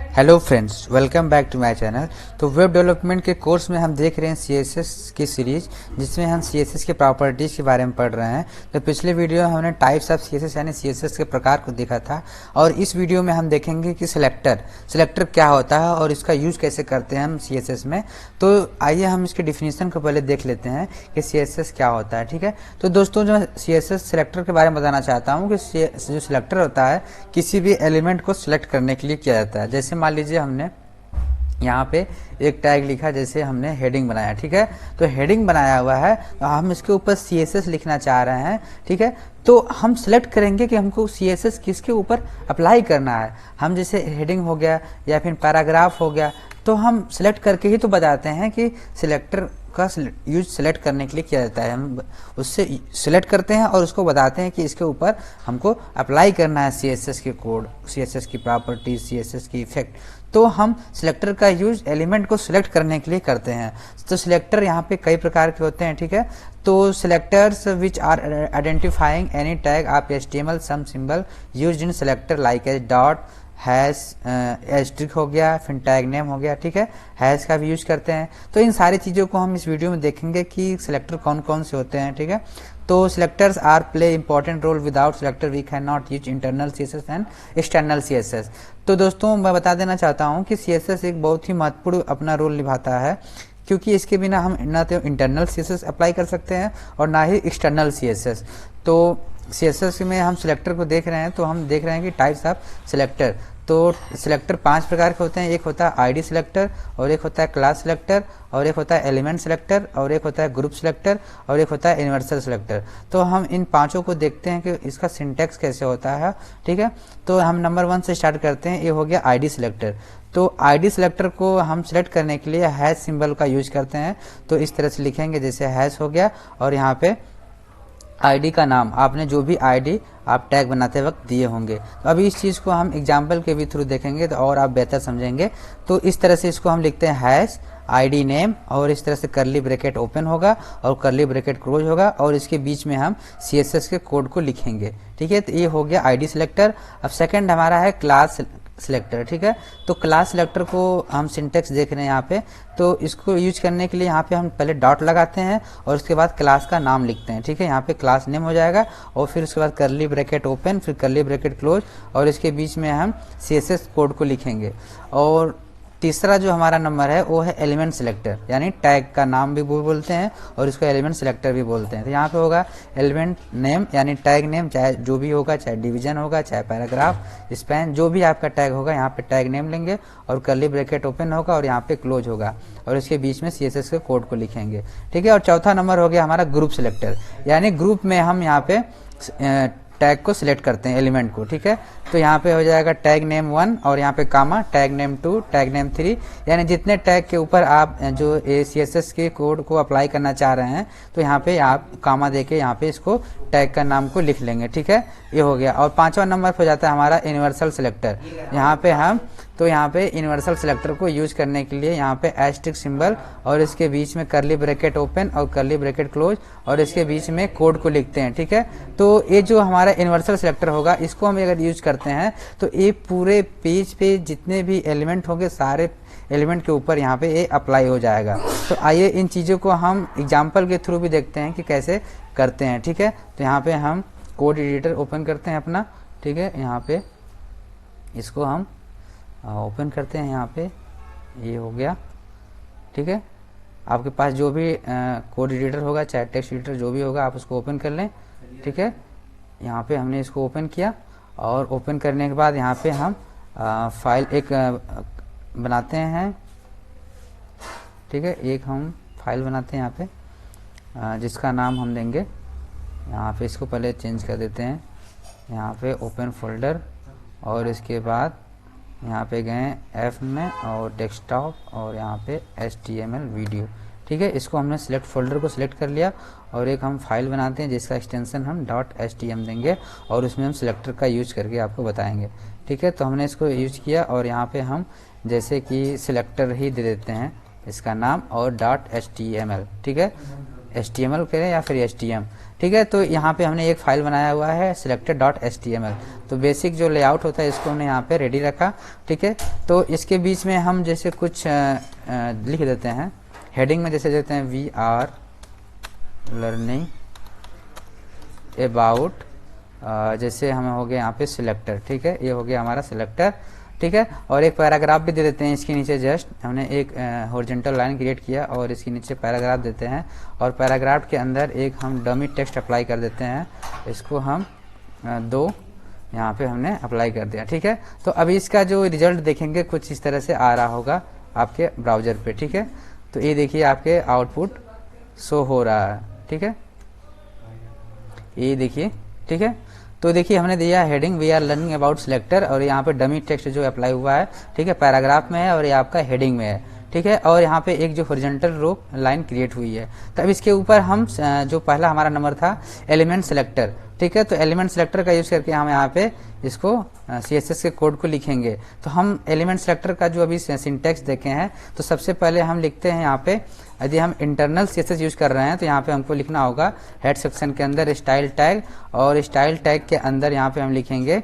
Hello friends, welcome back to my channel. तो web development के course में हम देख रहे हैं सीएसएस की सीरीज, जिसमें हम सीएसएस के प्रॉपर्टीज़ के बारे में पढ़ रहे हैं। तो पिछले वीडियो में हमने टाइप्स ऑफ सीएसएस यानी सीएसएस के प्रकार को देखा था, और इस वीडियो में हम देखेंगे कि सिलेक्टर क्या होता है और इसका यूज कैसे करते हैं हम सीएसएस में। तो आइए हम इसके डिफिनीशन को पहले देख लेते हैं कि सीएसएस क्या होता है। ठीक है, तो दोस्तों जो सीएसएस सिलेक्टर के बारे में बताना चाहता हूँ कि जो सिलेक्टर होता है किसी भी एलिमेंट को सिलेक्ट करने के लिए किया जाता है। जैसे मान लीजिए हमने यहाँ पे एक टैग लिखा, जैसे हमने हेडिंग बनाया। ठीक है, तो हेडिंग बनाया हुआ है, तो हम इसके ऊपर सीएसएस लिखना चाह रहे हैं। ठीक है, तो हम सेलेक्ट करेंगे कि हमको सीएसएस किसके ऊपर अप्लाई करना है। हम जैसे हेडिंग हो गया या फिर पैराग्राफ हो गया, तो हम सेलेक्ट करके ही तो बताते हैं कि सिलेक्टर का यूज सेलेक्ट करने के लिए किया जाता है। हम उससे सिलेक्ट करते हैं और उसको बताते हैं कि इसके ऊपर हमको अप्लाई करना है सीएसएस के कोड, सीएसएस की प्रॉपर्टीज, सीएसएस की इफेक्ट। तो हम सिलेक्टर का यूज एलिमेंट को सिलेक्ट करने के लिए करते हैं। तो सिलेक्टर यहाँ पे कई प्रकार के होते हैं। ठीक है, तो selectors which are identifying any tag of HTML some symbol used in selector like as dot, hash, asterisk हो गया, फिर टैग नेम हो गया। ठीक है, हैश का भी यूज करते हैं। तो इन सारी चीज़ों को हम इस वीडियो में देखेंगे कि सिलेक्टर कौन कौन से होते हैं। ठीक है, तो selectors are play important role, without selector we can not use internal CSS and external CSS. तो दोस्तों मैं बता देना चाहता हूँ कि सीएसएस एक बहुत ही महत्वपूर्ण अपना रोल निभाता है, क्योंकि इसके बिना हम ना तो इंटरनल सीएसएस अप्लाई कर सकते हैं और ना ही एक्सटर्नल सीएसएस। तो सीएसएस में हम सिलेक्टर को देख रहे हैं, तो हम देख रहे हैं कि टाइप्स ऑफ सिलेक्टर। तो सिलेक्टर 5 प्रकार के होते हैं। एक होता है आईडी सिलेक्टर, और एक होता है क्लास सिलेक्टर, और एक होता है एलिमेंट सिलेक्टर, और एक होता है ग्रुप सिलेक्टर, और एक होता है यूनिवर्सल सिलेक्टर। तो हम इन पांचों को देखते हैं कि इसका सिंटैक्स कैसे होता है। ठीक है, तो हम नंबर 1 से स्टार्ट करते हैं। ये हो गया आईडी सिलेक्टर। तो आईडी सिलेक्टर को हम सेलेक्ट करने के लिए हैश सिंबल का यूज करते हैं। तो इस तरह से लिखेंगे, जैसे हैश हो गया, और यहाँ पे आईडी का नाम, आपने जो भी आईडी आप टैग बनाते वक्त दिए होंगे। तो अभी इस चीज़ को हम एग्जाम्पल के भी थ्रू देखेंगे तो और आप बेहतर समझेंगे। तो इस तरह से इसको हम लिखते हैं हैश आईडी नेम, और इस तरह से करली ब्रैकेट ओपन होगा और करली ब्रैकेट क्लोज होगा, और इसके बीच में हम सीएसएस के कोड को लिखेंगे। ठीक है, तो ये हो गया आईडी सिलेक्टर। अब सेकंड हमारा है क्लास सिलेक्टर। ठीक है, तो क्लास सिलेक्टर को हम सिंटेक्स देख रहे हैं यहाँ पे। तो इसको यूज करने के लिए यहाँ पे हम पहले डॉट लगाते हैं और उसके बाद क्लास का नाम लिखते हैं। ठीक है, यहाँ पे क्लास नेम हो जाएगा, और फिर उसके बाद करली ब्रैकेट ओपन, फिर करली ब्रैकेट क्लोज, और इसके बीच में हम सीएसएस कोड को लिखेंगे। और तीसरा जो हमारा नंबर है वो है एलिमेंट सिलेक्टर, यानी टैग का नाम भी बोलते हैं और इसको एलिमेंट सिलेक्टर भी बोलते हैं। तो यहाँ पे होगा एलिमेंट नेम, यानी टैग नेम, चाहे जो भी होगा, चाहे डिवीजन होगा, चाहे पैराग्राफ, स्पैन, जो भी आपका टैग होगा, यहाँ पे टैग नेम लेंगे और करली ब्रैकेट ओपन होगा और यहाँ पे क्लोज होगा, और इसके बीच में सीएसएस के कोड को लिखेंगे। ठीक है, और चौथा नंबर हो गया हमारा ग्रुप सिलेक्टर, यानी ग्रुप में हम यहाँ पे टैग को सिलेक्ट करते हैं, एलिमेंट को। ठीक है, तो यहाँ पे हो जाएगा टैग नेम 1 और यहाँ पे कामा, टैग नेम 2, टैग नेम 3, यानी जितने टैग के ऊपर आप जो सीएसएस के कोड को अप्लाई करना चाह रहे हैं, तो यहाँ पे आप कामा देके यहाँ पे इसको टैग का नाम को लिख लेंगे। ठीक है, ये हो गया। और 5वां नंबर पे हो जाता है हमारा यूनिवर्सल सिलेक्टर। यहाँ पे हम यहाँ पे यूनिवर्सल सिलेक्टर को यूज करने के लिए यहाँ पे एस्ट्रिक सिंबल और इसके बीच में करली ब्रैकेट ओपन और करली ब्रैकेट क्लोज और इसके बीच में कोड को लिखते हैं। ठीक है, तो ये जो हमारा यूनिवर्सल सिलेक्टर होगा, इसको हम अगर यूज करते हैं तो ये पूरे पेज पे जितने भी एलिमेंट होंगे, सारे एलिमेंट के ऊपर यहाँ पे ये अप्लाई हो जाएगा। तो आइए इन चीज़ों को हम एग्जाम्पल के थ्रू भी देखते हैं कि कैसे करते हैं। ठीक है, तो यहाँ पे हम कोड एडिटर ओपन करते हैं अपना। ठीक है, यहाँ पे इसको हम ओपन करते हैं, यहाँ पे ये हो गया। ठीक है, आपके पास जो भी कोड एडिटर होगा, चाहे टेक्स्ट एडिटर जो भी होगा, आप उसको ओपन कर लें। ठीक है, यहाँ पे हमने इसको ओपन किया, और ओपन करने के बाद यहाँ पे हम फाइल एक बनाते हैं। ठीक है, एक हम फाइल बनाते हैं यहाँ पे, जिसका नाम हम देंगे, यहाँ पे इसको पहले चेंज कर देते हैं, यहाँ पे ओपन फोल्डर, और इसके बाद यहाँ पे गए एफ में और डेस्कटॉप और यहाँ पे HTML वीडियो। ठीक है, इसको हमने सिलेक्ट फोल्डर को सिलेक्ट कर लिया, और एक हम फाइल बनाते हैं जिसका एक्सटेंशन हम .htm देंगे, और उसमें हम सिलेक्टर का यूज करके आपको बताएंगे। ठीक है, तो हमने इसको यूज किया, और यहाँ पे हम जैसे कि सिलेक्टर ही दे देते हैं इसका नाम और .html। ठीक है, HTML करें या फिर HTM, ठीक है। तो यहाँ पे हमने एक फाइल बनाया हुआ है selected.html। तो बेसिक जो लेआउट होता है इसको हमने यहाँ पे रेडी रखा, ठीक है। तो इसके बीच में हम जैसे कुछ लिख देते हैं, हेडिंग में जैसे देते हैं वी आर लर्निंग अबाउट, जैसे हमें हो गया यहाँ पे सिलेक्टर, ठीक है, ये हो गया हमारा सिलेक्टर, ठीक है। और एक पैराग्राफ भी दे देते हैं इसके नीचे, जस्ट हमने एक हॉरिजॉन्टल लाइन क्रिएट किया और इसके नीचे पैराग्राफ देते हैं, और पैराग्राफ के अंदर एक हम डमी टेक्स्ट अप्लाई कर देते हैं, इसको हम 2 यहाँ पे हमने अप्लाई कर दिया, ठीक है। तो अभी इसका जो रिजल्ट देखेंगे कुछ इस तरह से आ रहा होगा आपके ब्राउजर पे, ठीक है। तो ये देखिए आपके आउटपुट शो हो रहा है, ठीक है, ये देखिए, ठीक है। तो देखिए हमने दिया heading we are learning about selector, और यहाँ पे डमी टेक्स्ट जो अप्लाई हुआ है, ठीक है, पैराग्राफ में है और ये आपका हेडिंग में है, ठीक है। और यहाँ पे एक जो हॉरिजॉन्टल रो लाइन क्रिएट हुई है। तब इसके ऊपर हम जो पहला हमारा नंबर था एलिमेंट सेलेक्टर, ठीक है। तो एलिमेंट सेलेक्टर का यूज करके हम यहाँ पे इसको CSS के कोड को लिखेंगे। तो हम एलिमेंट सेलेक्टर का जो अभी सिंटैक्स देखे हैं, तो सबसे पहले हम लिखते हैं यहाँ पे, यदि हम इंटरनल CSS यूज कर रहे हैं तो यहाँ पे हमको लिखना होगा हेड सेक्शन के अंदर स्टाइल टैग, और स्टाइल टैग के अंदर यहाँ पे हम लिखेंगे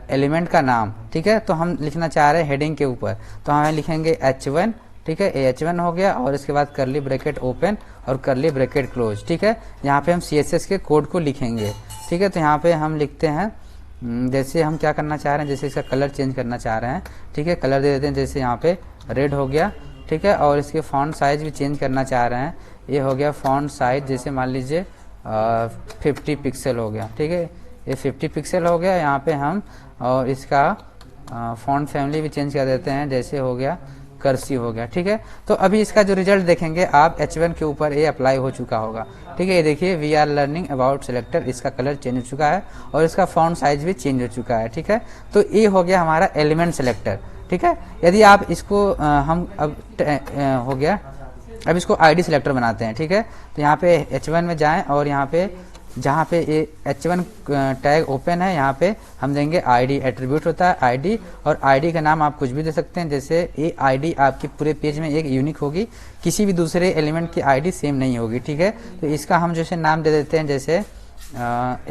एलिमेंट का नाम, ठीक है। तो हम लिखना चाह रहे हैं हेडिंग के ऊपर, तो हम लिखेंगे H1, ठीक है, H1 हो गया, और इसके बाद करली ब्रैकेट ओपन और करली ब्रैकेट क्लोज, ठीक है। यहाँ पे हम CSS के कोड को लिखेंगे, ठीक है। तो यहाँ पे हम लिखते हैं जैसे हम क्या करना चाह रहे हैं, जैसे इसका कलर चेंज करना चाह रहे हैं, ठीक है, कलर दे देते हैं, जैसे यहाँ पे रेड हो गया, ठीक है। और इसके फॉन्ट साइज भी चेंज करना चाह रहे हैं, ये हो गया फॉन्ट साइज, जैसे मान लीजिए 50 पिक्सल हो गया, ठीक है, ये 50 पिक्सल हो गया यहाँ पे हम। और इसका फॉन्ट फैमिली भी चेंज कर देते हैं, जैसे हो गया कर्सिव हो गया, ठीक है। तो अभी इसका जो रिजल्ट देखेंगे आप, H1 के ऊपर ये अप्लाई हो चुका होगा, ठीक है। ये देखिए we are learning about selector, इसका कलर चेंज हो चुका है और इसका फॉन्ट साइज भी चेंज हो चुका है, ठीक है। तो ये हो गया हमारा एलिमेंट सेलेक्टर, ठीक है। यदि आप इसको हम अब हो गया, अब इसको ID सेलेक्टर बनाते हैं, ठीक है। तो यहाँ पे H1 में जाएं और यहाँ पे जहाँ पे ये H1 टैग ओपन है, यहाँ पे हम देंगे ID, एट्रीब्यूट होता है ID, और ID का नाम आप कुछ भी दे सकते हैं, जैसे ये ID आपके पूरे पेज में एक यूनिक होगी, किसी भी दूसरे एलिमेंट की ID सेम नहीं होगी, ठीक है। तो इसका हम जैसे नाम दे देते हैं, जैसे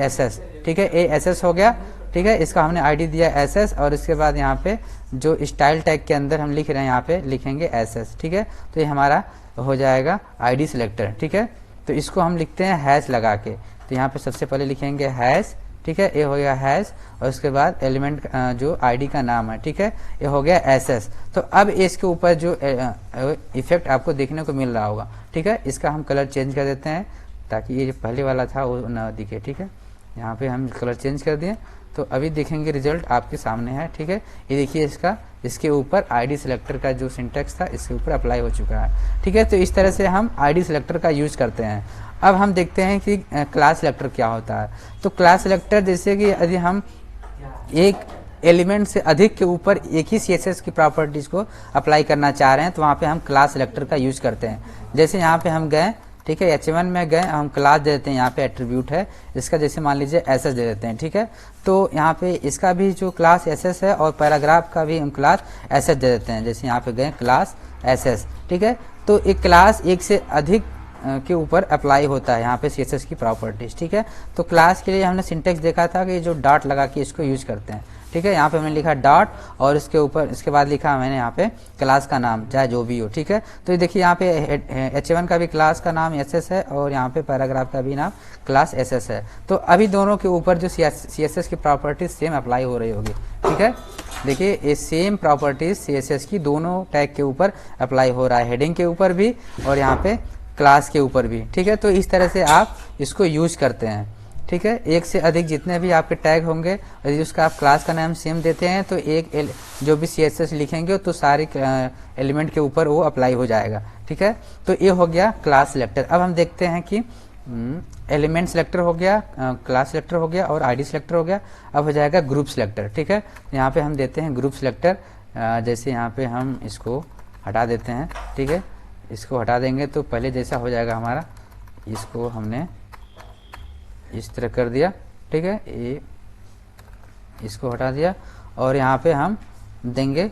SS, ठीक है, ये SS हो गया, ठीक है। इसका हमने ID दिया SS, और इसके बाद यहाँ पे जो स्टाइल टैग के अंदर हम लिख रहे हैं, यहाँ पे लिखेंगे SS, ठीक है। तो ये हमारा हो जाएगा ID सेलेक्टर, ठीक है। तो इसको हम लिखते हैं हैश लगा के, तो यहाँ पे सबसे पहले लिखेंगे हैश, ठीक है, ये हो गया हैश, और उसके बाद एलिमेंट जो ID का नाम है, ठीक है, ये हो गया SS। तो अब इसके ऊपर जो इफेक्ट आपको देखने को मिल रहा होगा, ठीक है, इसका हम कलर चेंज कर देते हैं ताकि ये जो पहले वाला था वो ना दिखे, ठीक है। यहाँ पे हम कलर चेंज कर दिए, तो अभी देखेंगे रिजल्ट आपके सामने है, ठीक है। ये देखिए इसके ऊपर ID सेलेक्टर का जो सिंटैक्स था इसके ऊपर अप्लाई हो चुका है, ठीक है। तो इस तरह से हम ID सेलेक्टर का यूज करते हैं। अब हम देखते हैं कि क्लास सेलेक्टर क्या होता है। तो क्लास सेलेक्टर जैसे कि यदि हम एक एलिमेंट से अधिक के ऊपर एक ही CSS की प्रॉपर्टीज को अप्लाई करना चाह रहे हैं, तो वहाँ पे हम क्लास सेलेक्टर का यूज करते हैं। जैसे यहाँ पे हम गए, ठीक है, H1 में गए, हम क्लास दे देते हैं, यहाँ पे एट्रीब्यूट है इसका, जैसे मान लीजिए SS दे देते हैं, ठीक है। तो यहाँ पे इसका भी जो क्लास SS है, और पैराग्राफ का भी हम क्लास SS दे देते हैं, जैसे यहाँ पे गए क्लास SS, ठीक है। तो एक क्लास एक से अधिक के ऊपर अप्लाई होता है यहाँ पे CSS की प्रॉपर्टीज, ठीक है। तो क्लास के लिए हमने सिंटेक्स देखा था कि जो डॉट लगा के इसको यूज करते हैं, ठीक है। यहाँ पे मैंने लिखा डॉट, और इसके ऊपर इसके बाद लिखा मैंने यहाँ पे क्लास का नाम, चाहे जो भी हो, ठीक है। तो ये देखिए यहाँ पे H1 का भी क्लास का नाम SS है, और यहाँ पे पैराग्राफ का भी नाम क्लास SS है। तो अभी दोनों के ऊपर जो CSS की प्रॉपर्टीज सेम अप्लाई हो रही होगी, ठीक है। देखिए ये सेम प्रॉपर्टीज CSS की दोनों टैग के ऊपर अप्लाई हो रहा है, हेडिंग के ऊपर भी और यहाँ पे क्लास के ऊपर भी, ठीक है। तो इस तरह से आप इसको यूज करते हैं, ठीक है। एक से अधिक जितने भी आपके टैग होंगे, यदि उसका आप क्लास का नाम सेम देते हैं, तो एक जो भी CSS लिखेंगे तो सारे एलिमेंट के ऊपर वो अप्लाई हो जाएगा, ठीक है। तो ये हो गया क्लास सेलेक्टर। अब हम देखते हैं कि एलिमेंट सेलेक्टर हो गया, क्लास सेलेक्टर हो गया, और ID सेलेक्टर हो गया। अब हो जाएगा ग्रुप सेलेक्टर, ठीक है। यहाँ पे हम देते हैं ग्रुप सेलेक्टर, जैसे यहाँ पे हम इसको हटा देते हैं, ठीक है। इसको हटा देंगे तो पहले जैसा हो जाएगा हमारा, इसको हमने इस तरह कर दिया, ठीक है, ये इसको हटा दिया, और यहाँ पे हम देंगे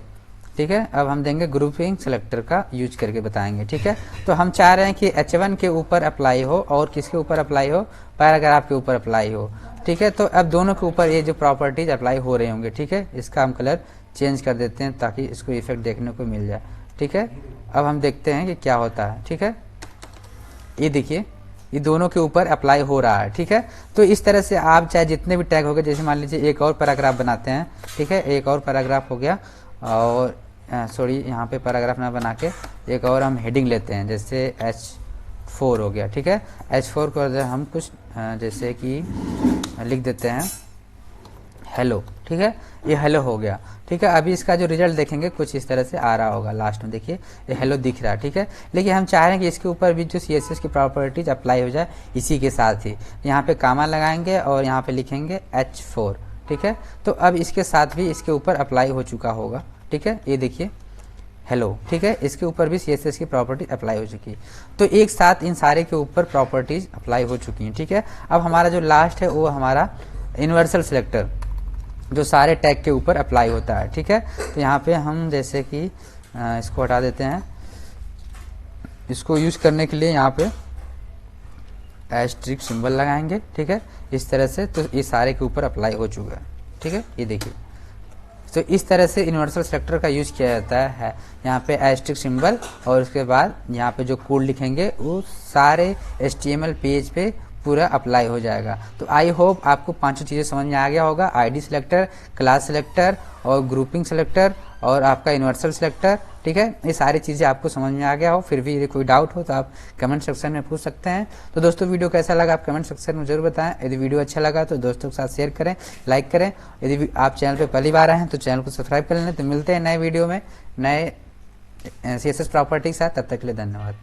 ठीक है। अब हम देंगे ग्रुपिंग सेलेक्टर का यूज करके बताएंगे, ठीक है। तो हम चाह रहे हैं कि H1 के ऊपर अप्लाई हो और किसके ऊपर अप्लाई हो, पैराग्राफ के ऊपर अप्लाई हो, ठीक है। तो अब दोनों के ऊपर ये जो प्रॉपर्टीज अप्लाई हो रहे होंगे, ठीक है। इसका हम कलर चेंज कर देते हैं ताकि इसको इफेक्ट देखने को मिल जाए, ठीक है। अब हम देखते हैं कि क्या होता है, ठीक है। ये देखिए ये दोनों के ऊपर अप्लाई हो रहा है, ठीक है। तो इस तरह से आप चाहे जितने भी टैग हो गए, जैसे मान लीजिए एक और पैराग्राफ बनाते हैं, ठीक है। एक और पैराग्राफ हो गया और सॉरी यहाँ पे पैराग्राफ ना बना के एक और हम हेडिंग लेते हैं, जैसे H4 हो गया, ठीक है। H4 को हम कुछ जैसे कि लिख देते हैं हेलो, ठीक है। ये हेलो हो गया, ठीक है। अभी इसका जो रिजल्ट देखेंगे कुछ इस तरह से आ रहा होगा, लास्ट में देखिए ये हेलो दिख रहा है, ठीक है। लेकिन हम चाह रहे हैं कि इसके ऊपर भी जो CSS की प्रॉपर्टीज अप्लाई हो जाए इसी के साथ ही। यहाँ पे कामा लगाएंगे और यहाँ पे लिखेंगे H4, ठीक है। तो अब इसके साथ भी इसके ऊपर अप्लाई हो चुका होगा, ठीक है। ये देखिए हेलो, ठीक है। इसके ऊपर भी CSS की प्रॉपर्टी अप्लाई हो चुकी है। तो एक साथ इन सारे के ऊपर प्रॉपर्टीज अप्लाई हो चुकी हैं, ठीक है। अब हमारा जो लास्ट है वो हमारा यूनिवर्सल सिलेक्टर जो सारे टैग के ऊपर अप्लाई होता है, ठीक है। तो यहाँ पे हम जैसे कि इसको हटा देते हैं, इसको यूज करने के लिए यहाँ पे एस्ट्रिक सिंबल लगाएंगे, ठीक है। इस तरह से तो ये सारे के ऊपर अप्लाई हो चुका है, ठीक है। ये देखिए तो इस तरह से यूनिवर्सल सेलेक्टर का यूज किया जाता है। यहाँ पे एस्ट्रिक सिंबल और उसके बाद यहाँ पे जो कोड लिखेंगे वो सारे HTML पेज पे पूरा अप्लाई हो जाएगा। तो आई होप आपको पांचों चीज़ें समझ में आ गया होगा, ID सेलेक्टर, क्लास सेलेक्टर और ग्रुपिंग सेलेक्टर और आपका यूनिवर्सल सेलेक्टर, ठीक है। ये सारी चीज़ें आपको समझ में आ गया हो। फिर भी यदि कोई डाउट हो तो आप कमेंट सेक्शन में पूछ सकते हैं। तो दोस्तों वीडियो कैसा लगा आप कमेंट सेक्शन में जरूर बताएं। यदि वीडियो अच्छा लगा तो दोस्तों के साथ शेयर करें, लाइक करें। यदि आप चैनल पर पहली बार आए हैं तो चैनल को सब्सक्राइब कर लें। तो मिलते हैं नए वीडियो में नए CSS प्रॉपर्टी के साथ, तब तक के लिए धन्यवाद।